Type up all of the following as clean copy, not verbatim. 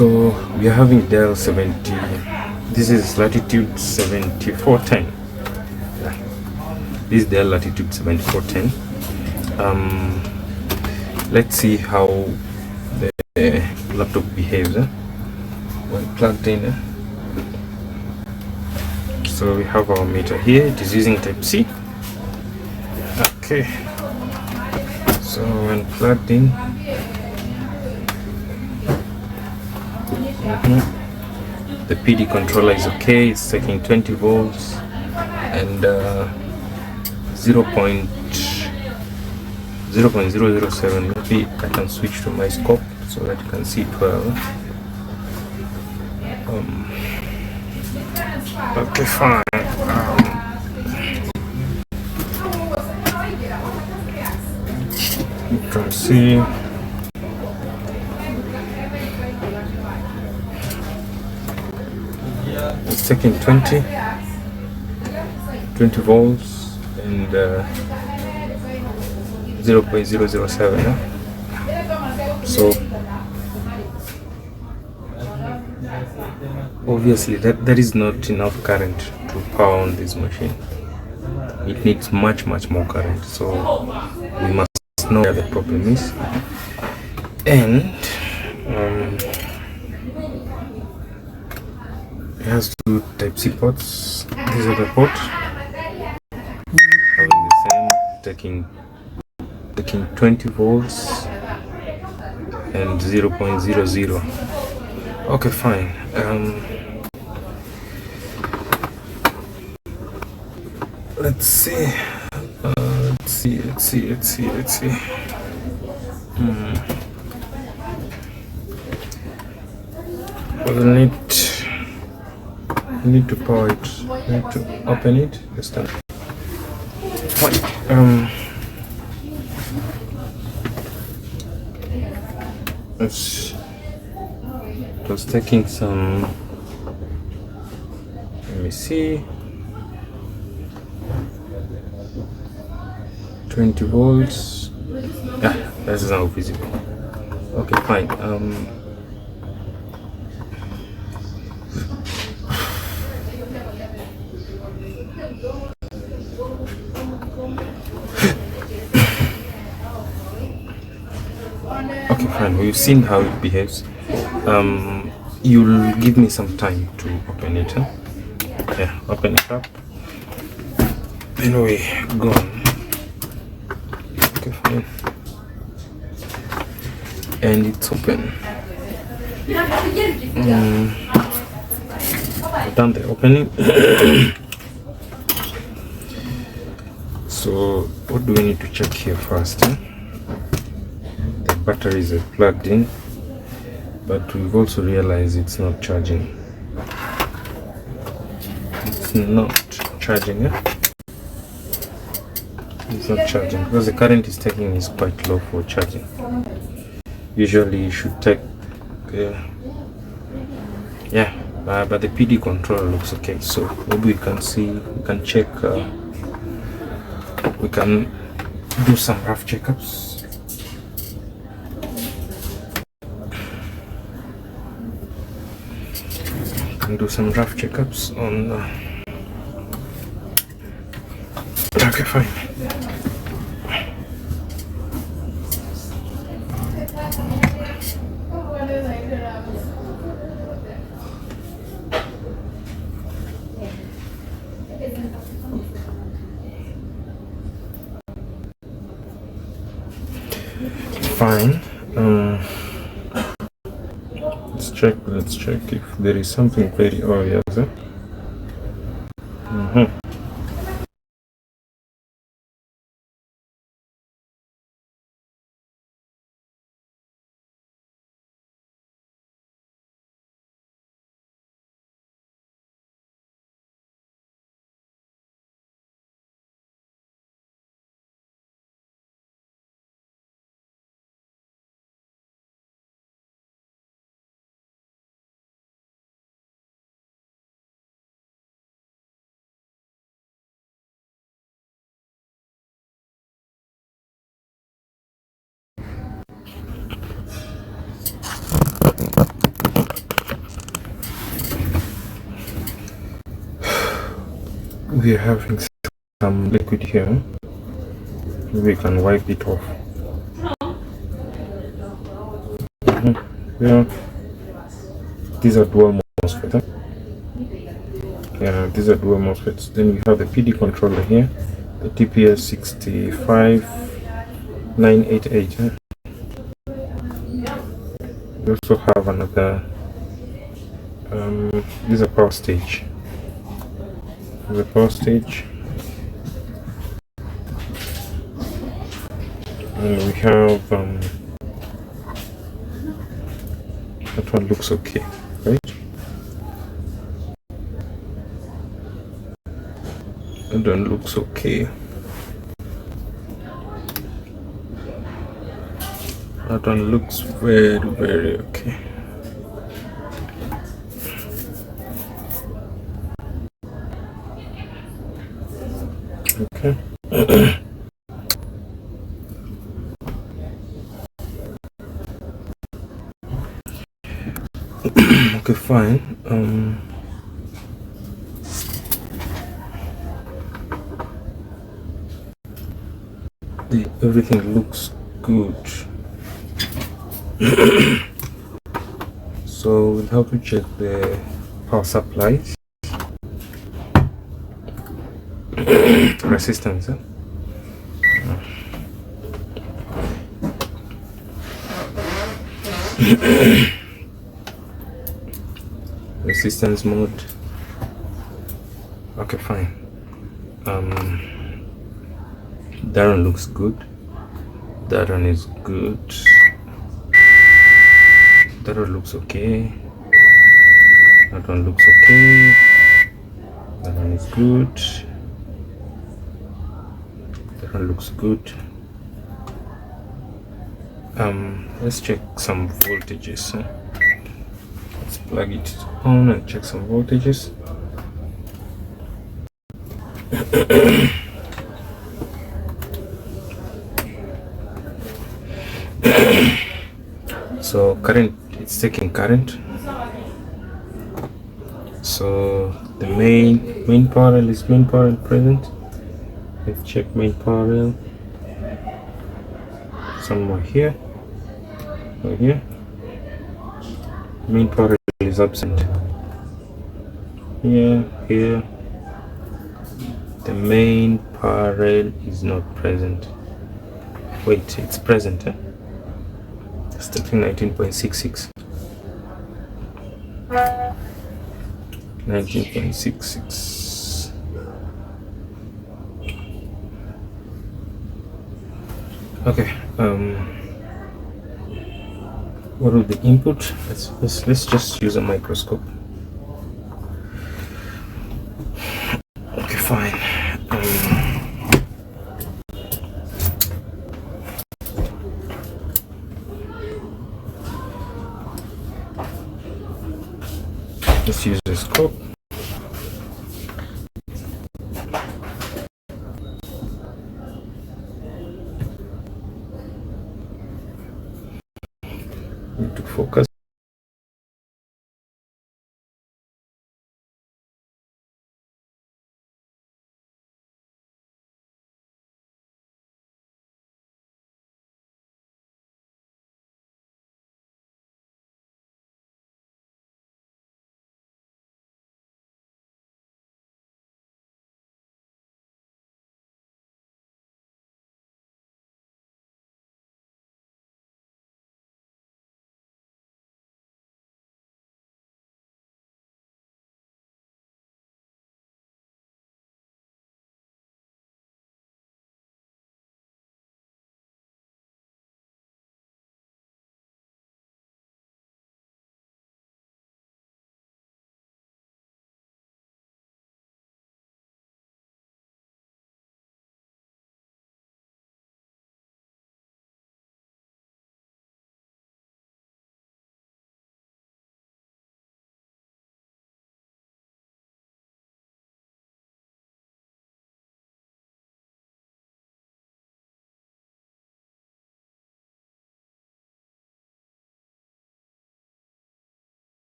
So we are having Dell 70. This is Latitude 7410. This is Dell Latitude 7410. Let's see how the laptop behaves when plugged in. So we have our meter here. It is using Type C. Okay. So when plugged in, the PD controller is okay. It's taking 20 volts and 0.007. Maybe I can switch to my scope so that you can see it well. Okay, fine. You can see it's taking 20 volts and 0.007. So obviously that is not enough current to power on this machine. It needs much more current, so we must know where the problem is. And it has two Type-C ports. These are the port having the same, taking 20 volts and 0.00. Okay, fine. Let's see. Let's see. We'll need to power it. Need to open it this time. Fine. It was taking some. Let me see. 20 volts. Yeah, that is now visible. Okay, fine. Okay, fine. We've seen how it behaves. You'll give me some time to open it. Yeah, open it up. Anyway, go on. Okay, fine. And it's open. I've done the opening. So what do we need to check here first? The batteries are plugged in, but we've also realized it's not charging. It's not charging. It's not charging because the current is taking is quite low for charging. Usually you should take but the PD controller looks okay, so maybe we can check, we can do some rough checkups. On okay, fine. Fine. Let's check if there is something very obvious. we're having some liquid here. We can wipe it off. Yeah, these are dual MOSFETs. Yeah, these are dual MOSFETs. Then we have the PD controller here, the TPS 65988. We also have another. This is a power stage. The power stage. And we have that one looks okay, right? That one looks okay. That one looks very, very okay. Okay. Okay, fine. Everything looks good. So we'll have to check the power supplies. Resistance. Resistance mode. Okay, fine. That one looks good. That one is good. That one looks okay. That one looks okay. That one is good. That one looks good. Let's check some voltages. Let's plug it on and check some voltages. So current, it's taking current. So the main parallel is main parallel present. Let's check main parallel. Somewhere here. Right here. Main parallel is absent. Here. The main parallel is not present. Wait, it's present. It's taking 19.66. 19.66. Okay. What will the input? Let's just use a microscope. Okay, fine. Let's use the scope. Need to focus.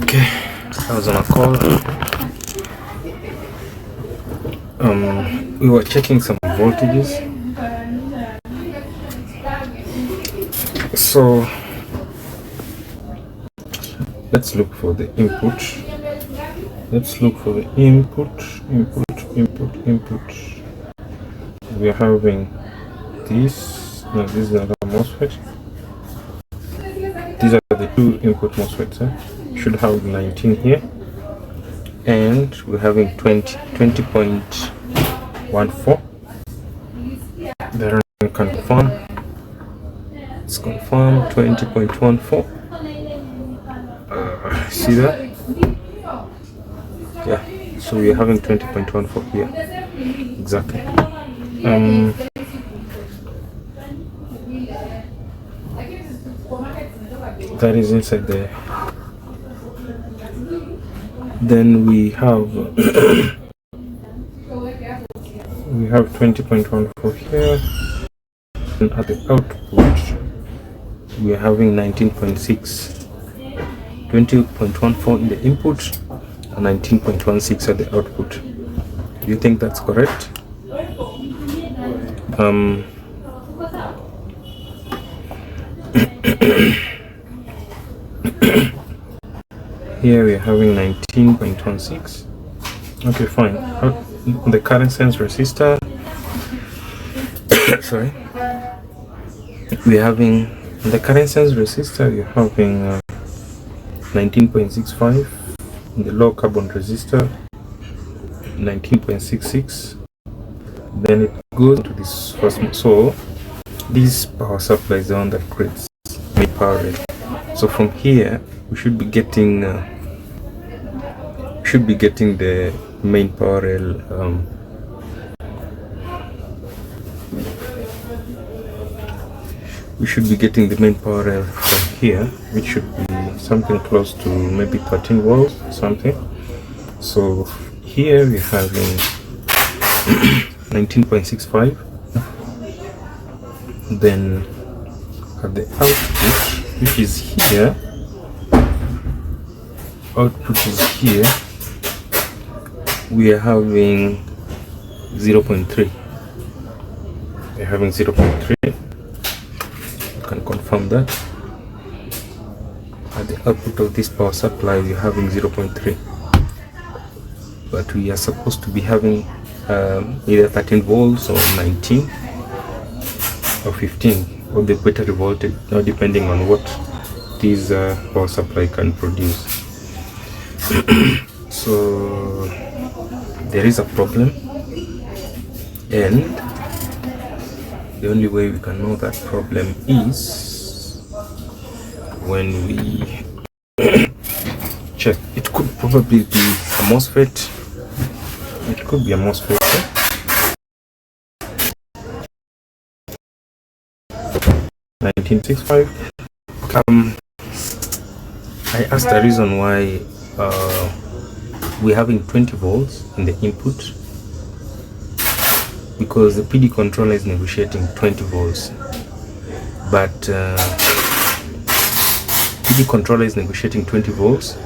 Okay, I was on a call. We were checking some voltages. So let's look for the input. Let's look for the input. We are having this. No, this is another MOSFET. These are the two input MOSFETs. Should have 19 here, and we're having 20.14. Then confirm. It's confirmed 20.14. See that? Yeah. So we're having 20.14 here. Exactly. That is inside there. Then we have 20.14 here, and at the output we are having 19.6. 20.14 in the input and 19.16 at the output. Do you think that's correct? Here we are having 19.16. Okay, fine. The current sense resistor. Sorry. We're having the current sense resistor. We're having 19.65. The low carbon resistor 19.66. Then it goes to this first. So this power supply is the one that creates main power rail. So from here we should be getting the main power rail. We should be getting the main power rail from here, which should be something close to maybe 13 volts or something. So here we're having 19.65. Then at the output, which is here, we are having 0.3. We're having 0.3. You can confirm that. At the output of this power supply, we're having 0.3. But we are supposed to be having either 13 volts or 19 or 15, or the battery voltage, depending on what this power supply can produce. So there is a problem, and the only way we can know that problem is when we check. It could probably be a MOSFET. It could be a MOSFET. 1965. I asked the reason why we're having 20 volts in the input, because the PD controller is negotiating 20 volts, but PD controller is negotiating 20 volts,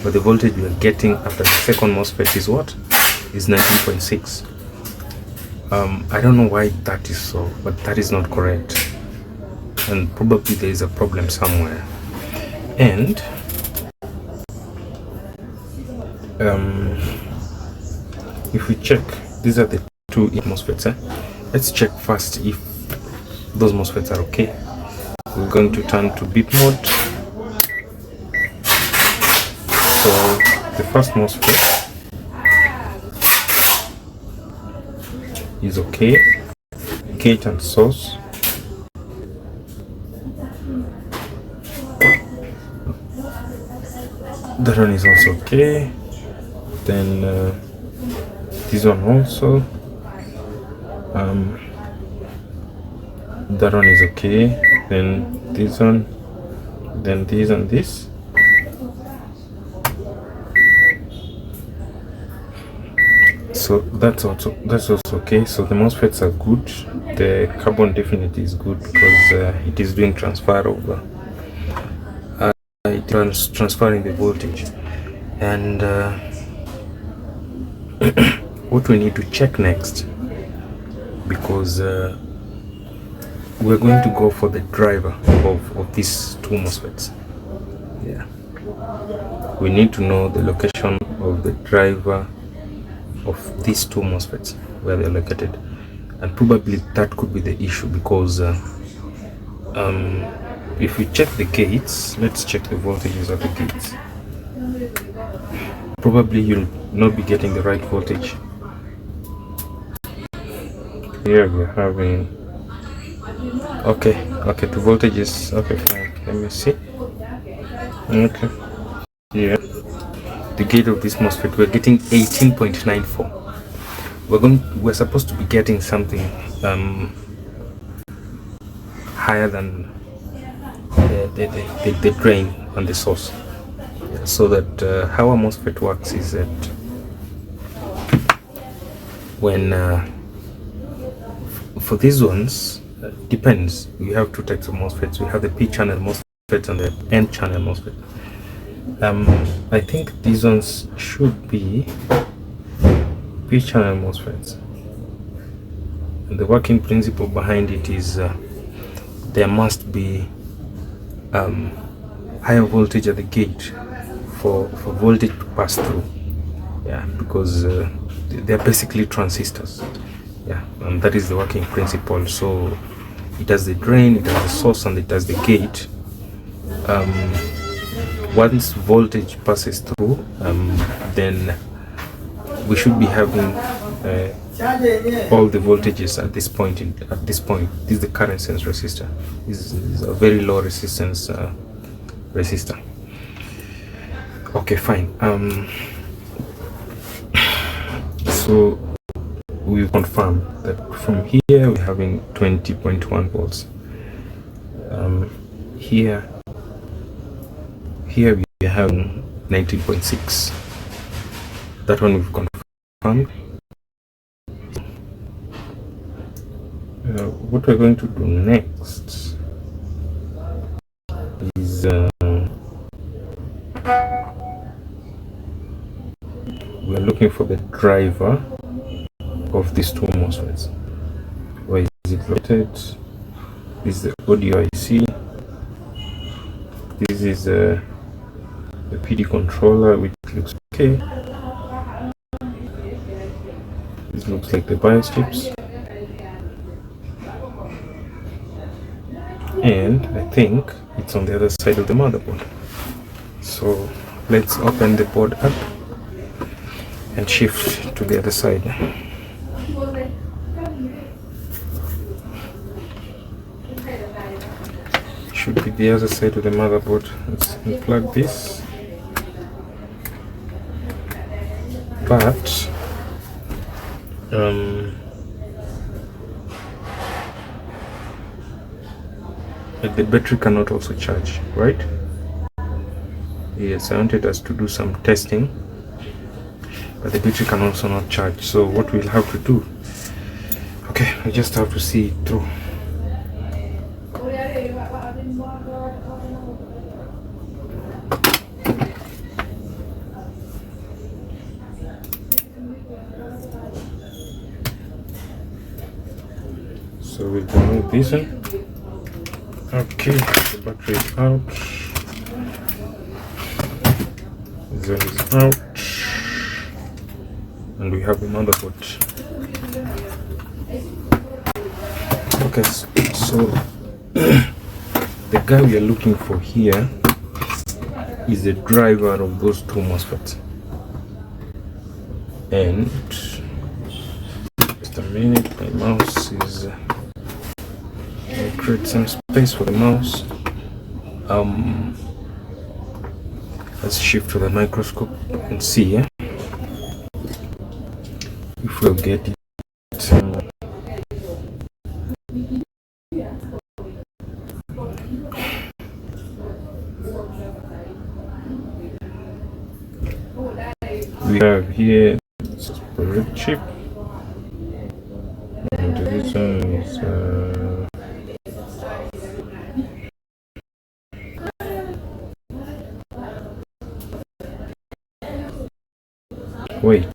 but the voltage we are getting after the second MOSFET is what? Is 19.6. I don't know why that is so, but that is not correct, and probably there is a problem somewhere. And if we check, these are the two MOSFETs. Let's check first if those MOSFETs are okay. We're going to turn to beep mode. So the first MOSFET is okay. Gate and source. That one is also okay. Then this one also. That one is okay. Then this one. Then this and this. So that's also okay. So the MOSFETs are good. The carbon definitely is good because it is doing transfer over. It is transferring the voltage. And what we need to check next, because we're going to go for the driver of these two MOSFETs. Yeah, we need to know the location of the driver of these two MOSFETs, where they're located, and probably that could be the issue, because if we check the gates, let's check the voltages of the gates. Probably you'll not be getting the right voltage. Here we're having okay, two voltages. Okay, fine, let me see. Okay, yeah, the gate of this MOSFET, we're getting 18.94. We're supposed to be getting something higher than the drain on the source. So that how a MOSFET works is that when for these ones, depends. We have two types of MOSFETs. We have the P channel MOSFET and the N channel MOSFET. I think these ones should be P channel MOSFETs, and the working principle behind it is there must be higher voltage at the gate for voltage to pass through. Yeah, because they're basically transistors. Yeah, and that is the working principle. So it has the drain, it has the source, and it has the gate. Once voltage passes through, then we should be having all the voltages at this point. This is the current sense resistor. This is a very low resistance resistor. Okay, fine. So we confirm that from here we're having 20.1 volts. Here we have 19.6. That one we've confirmed. What we're going to do next is we're looking for the driver of these two MOSFETs. Where is it located? This is the audio IC. This is the PD controller, which looks okay. This looks like the BIOS chips. And I think it's on the other side of the motherboard. So let's open the board up and shift to the other side. Should be the other side of the motherboard. Let's unplug this. But the battery cannot also charge, right? Yes, I wanted us to do some testing, but the battery can also not charge. So what we'll have to do, okay, we just have to see it through. So we'll remove this one. Okay, the battery is out. This one is out. And we have the motherboard. Okay, so the guy we are looking for here is the driver of those two MOSFETs. And just a minute, my mouse is create some space for the mouse. Let's shift to the microscope and see if we'll get it. We have here spirit chip, and this one is Wait,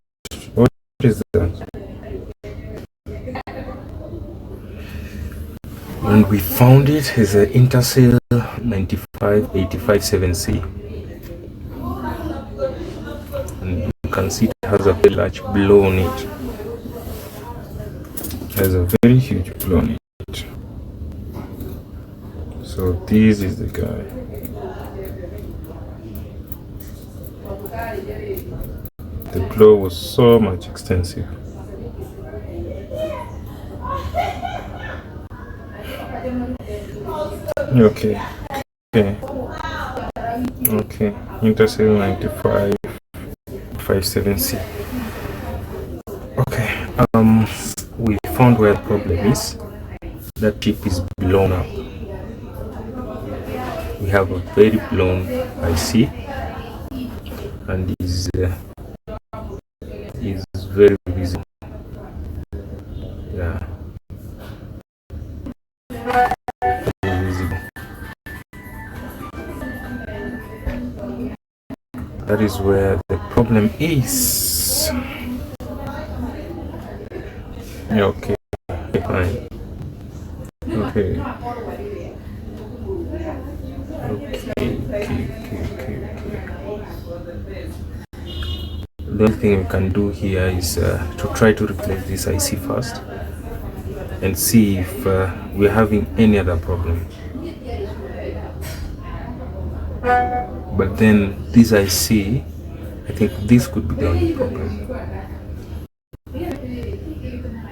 what is that? And we found it is an Intersil 95857C, and you can see it has a very large blow on it. It has a very huge blow on it. So this is the guy. The blow was so much extensive. Okay. Intersil 9557C. Okay. We found where the problem is. That chip is blown up. We have a very blown IC, and is very visible. Yeah. Very visible. That is where the problem is. Okay. Fine. Okay. The only thing we can do here is to try to replace this IC first and see if we're having any other problem. But then this IC, I think this could be the only problem.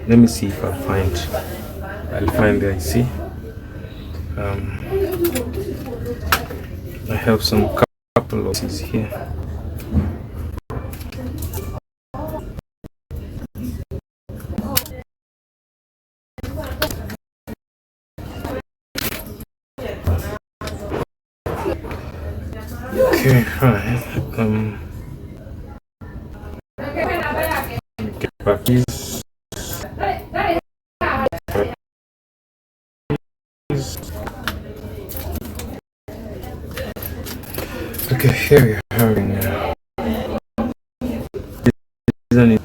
Let me see if I'll find the IC. I have some couple of ICs here. Okay, fine. Get back these. Okay, here we are having this one is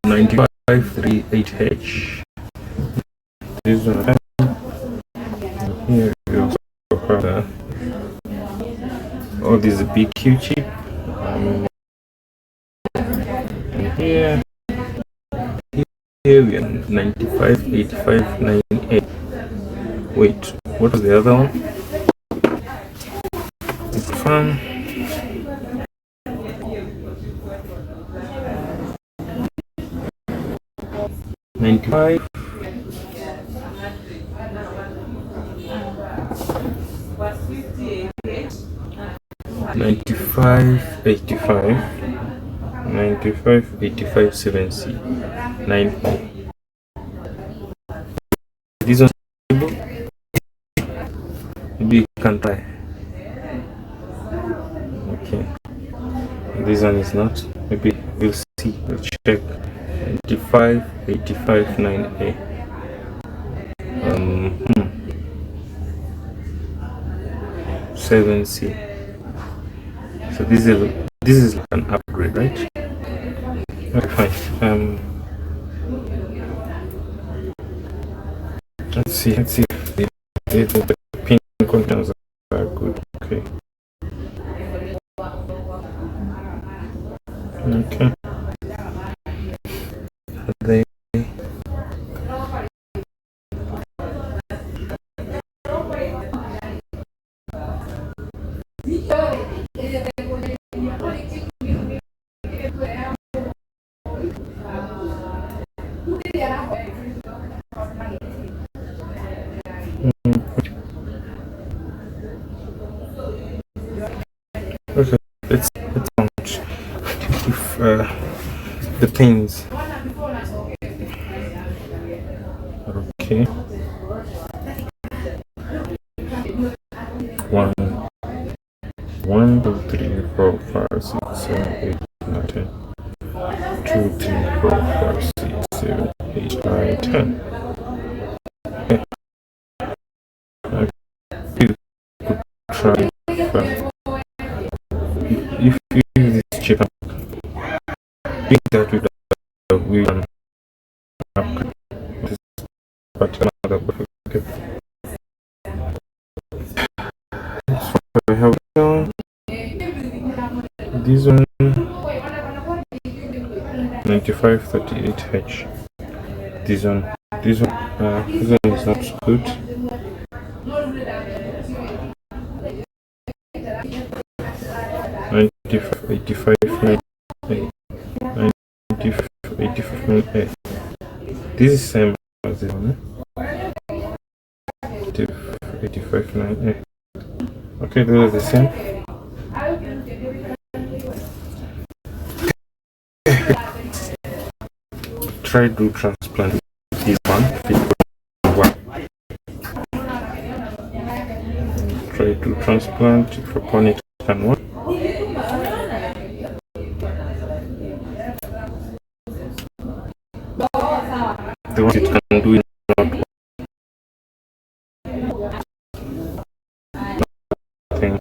9538H. This one here we also have this is a BQ chip. And here we are 95859A. Wait, what was the other one? Fun. $95. 9585 9. This one maybe you can try. Okay, this one is not. Maybe we'll see. We'll check. 9585 9A. 7C. So this is like an upgrade, right? Okay, fine. Let's see if the pin contents are good. Okay. They okay, let's count if the pins. Okay. 1, 2, 3, 4, 5, 6, 7, 8, 9, 10. 2, 3, 4, 5, 6, 7, 8, 9, 10. Okay. You could try if you use this chip. doing that we can upgrade this particular motherboard. Okay. So we have this one 9538H. This one is not good. 85 This is same as the one. 85 Okay, those are the same. Try to transplant this one. Try to transplant if upon it can work. The ones it can do is not working.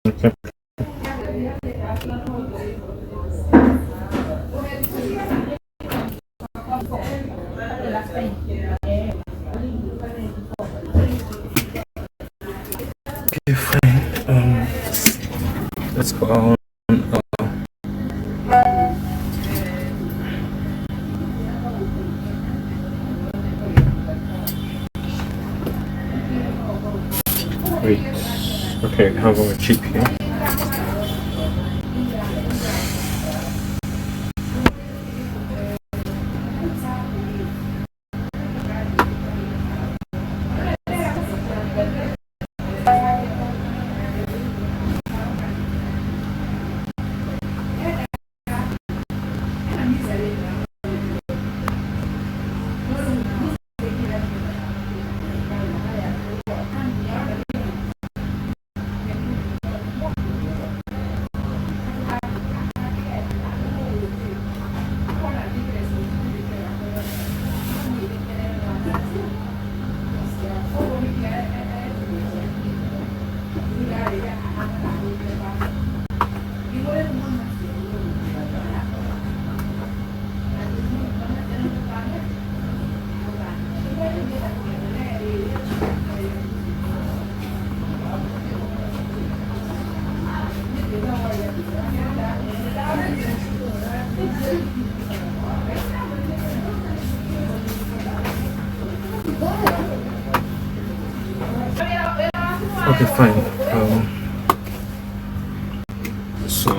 Okay. Okay, fine. Let's go on. Wait. Okay, I have our chip here. Okay, fine. So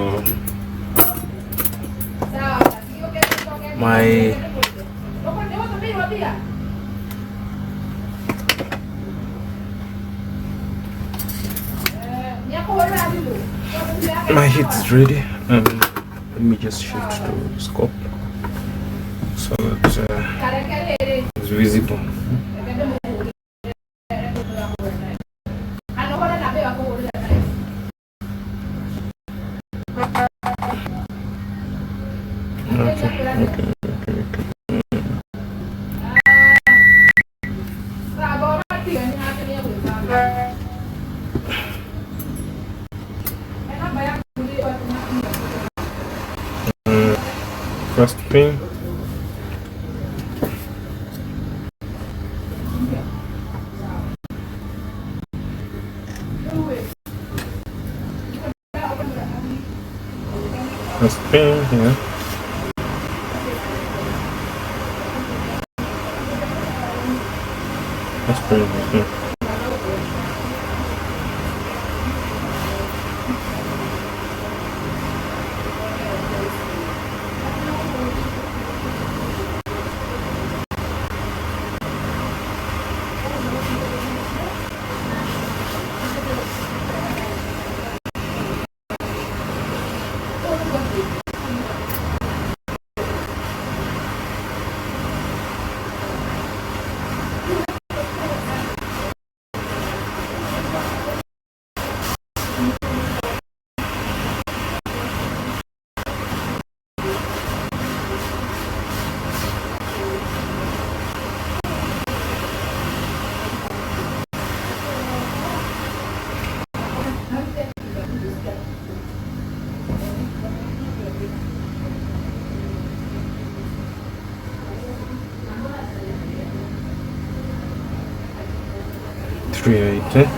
my heat is ready. Let me just shift to scope so that it's visible. Okay. First pin. First pin here. First pin here. 380.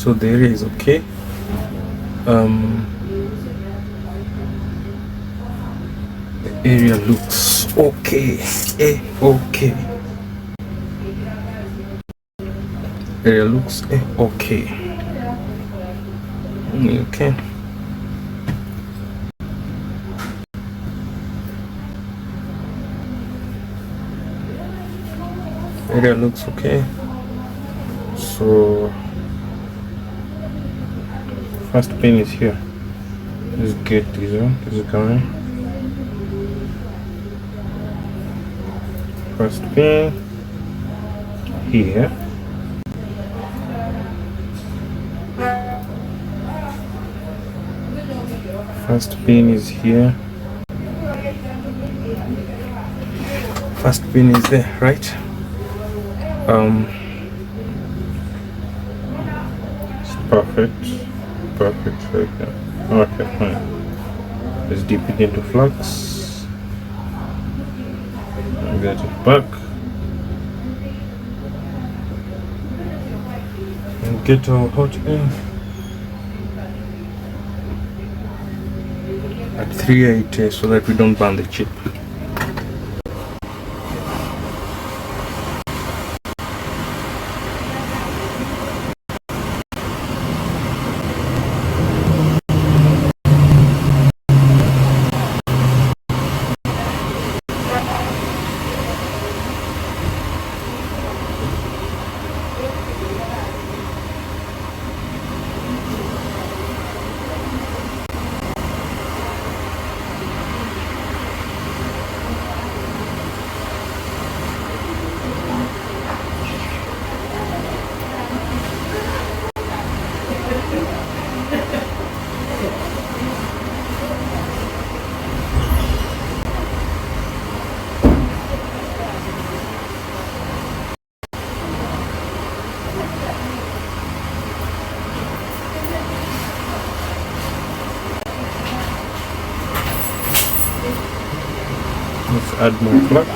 So the area is okay. The area looks okay. Okay. Area looks okay. Okay. Area looks okay. So first pin is here. Let's get this one. This is going. First pin here. First pin is here. First pin is there, right? It's perfect. Perfect right now. Okay, fine. Let's dip it into flux. And get it back. And get our hot air at 380 so that we don't burn the chip. add more flux.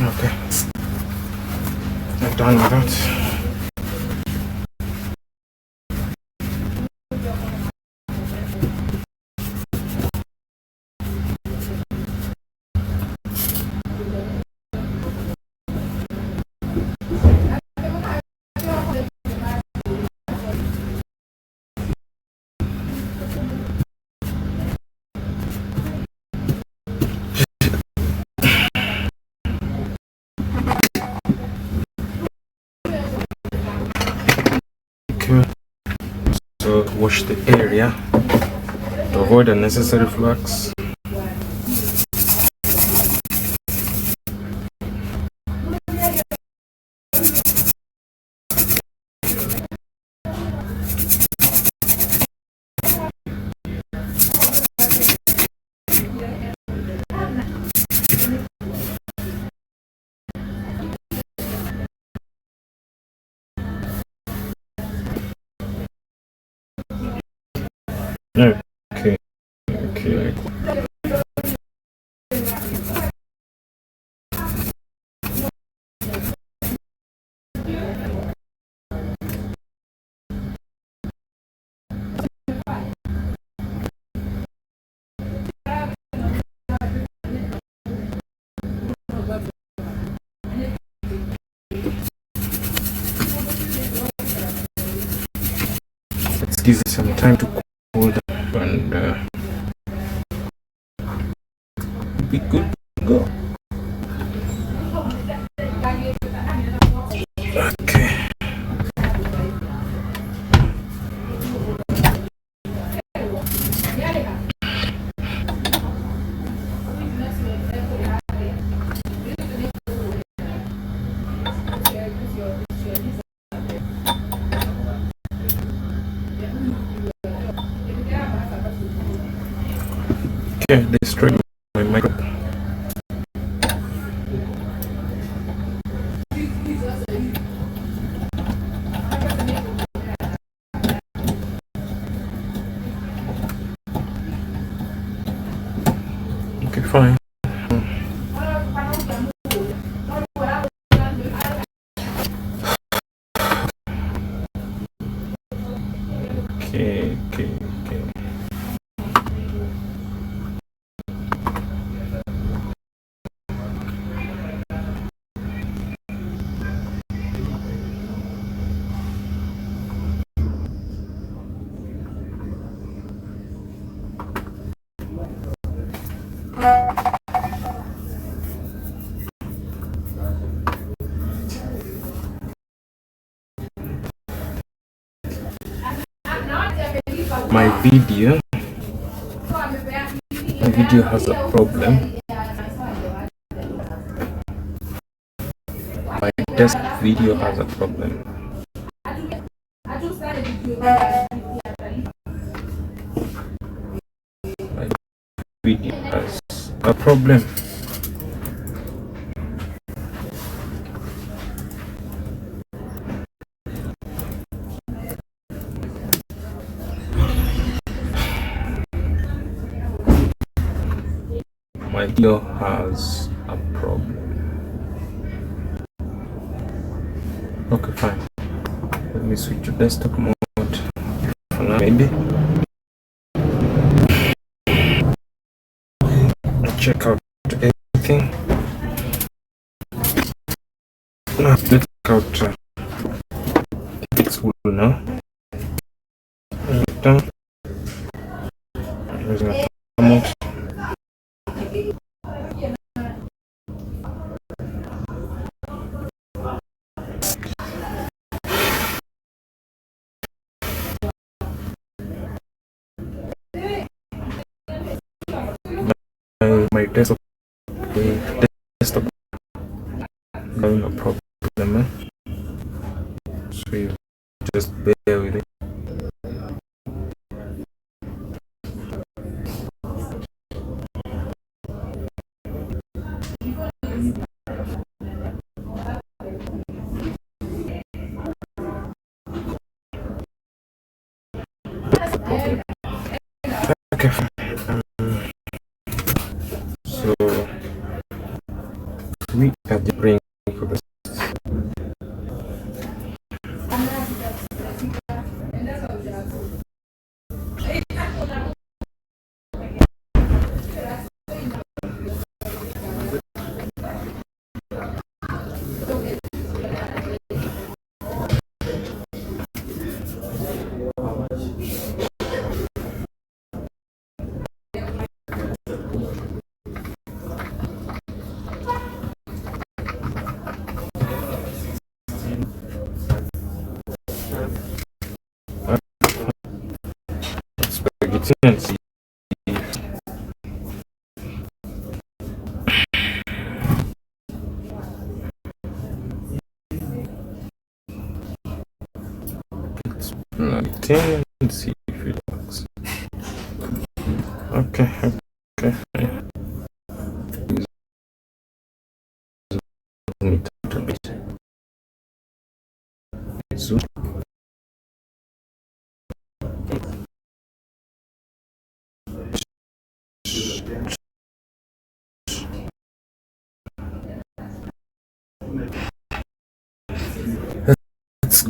Okay, I'm done with that. Okay, so wash the area to avoid unnecessary flux. Okay, okay. Let's give it some time to cool down and be good to go. Okay. Okay, destroyed my microphone. Okay, fine. Okay, okay, okay. My video has a problem. My desk video has a problem. My video has a problem. My video has a problem. Okay, fine. Let me switch to desktop mode for now, maybe. Check out everything. Now, let's check out it's full now. Done. There's a remote. My desktop having a problem, so you just bear with it. Okay, so we are the brain for this. Spaghetti. And see if it works. Okay, okay. Zoom it out a bit. Zoom. Let's go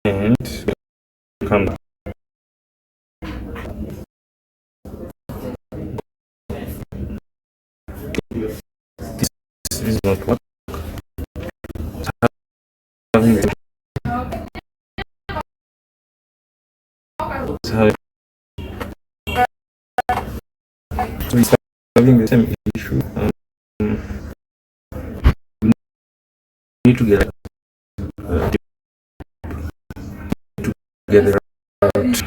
and come. This is not what having the, so it's having the same issue. We need to get together right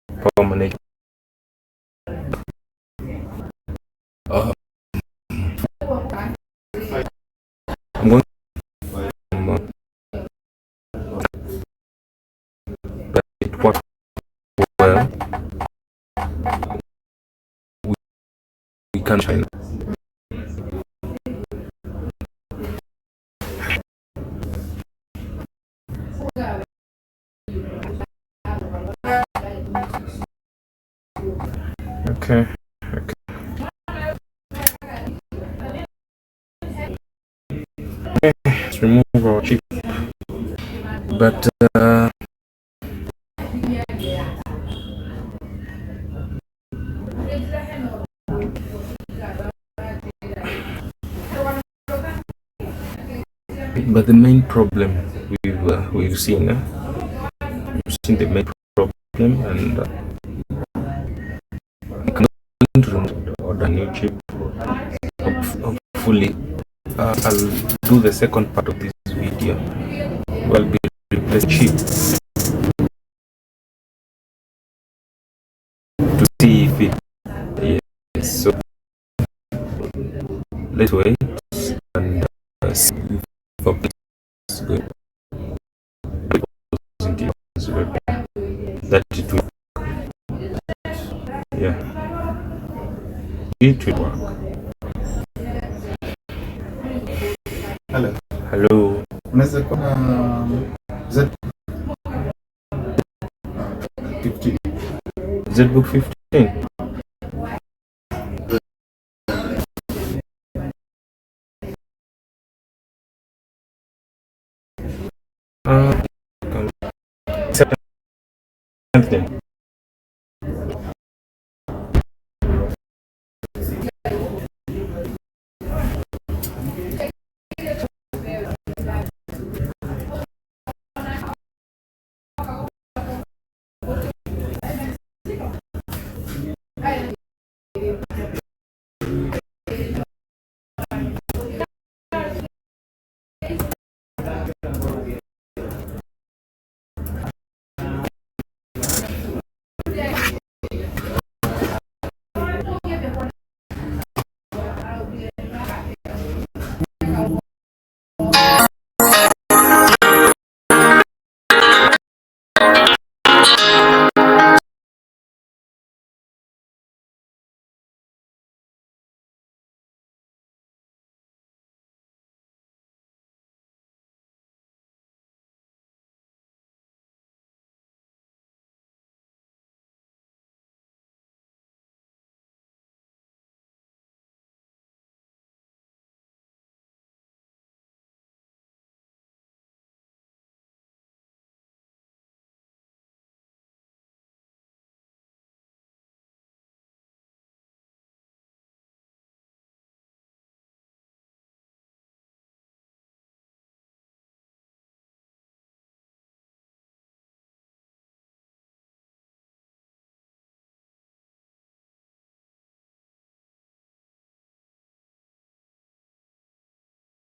power management. I'm going that it worked well. We can China. Okay. Let's remove our chip. But the main problem we've seen the main problem, and we can order a new chip. Hopefully, I'll do the second part of this video. We'll be replacing chip to see if it. Yes. So let's wait and see if it's good. That it will. Yeah, it will work. Hello. Hello. Unaweza kuwa Z15. ZBook 15. Something.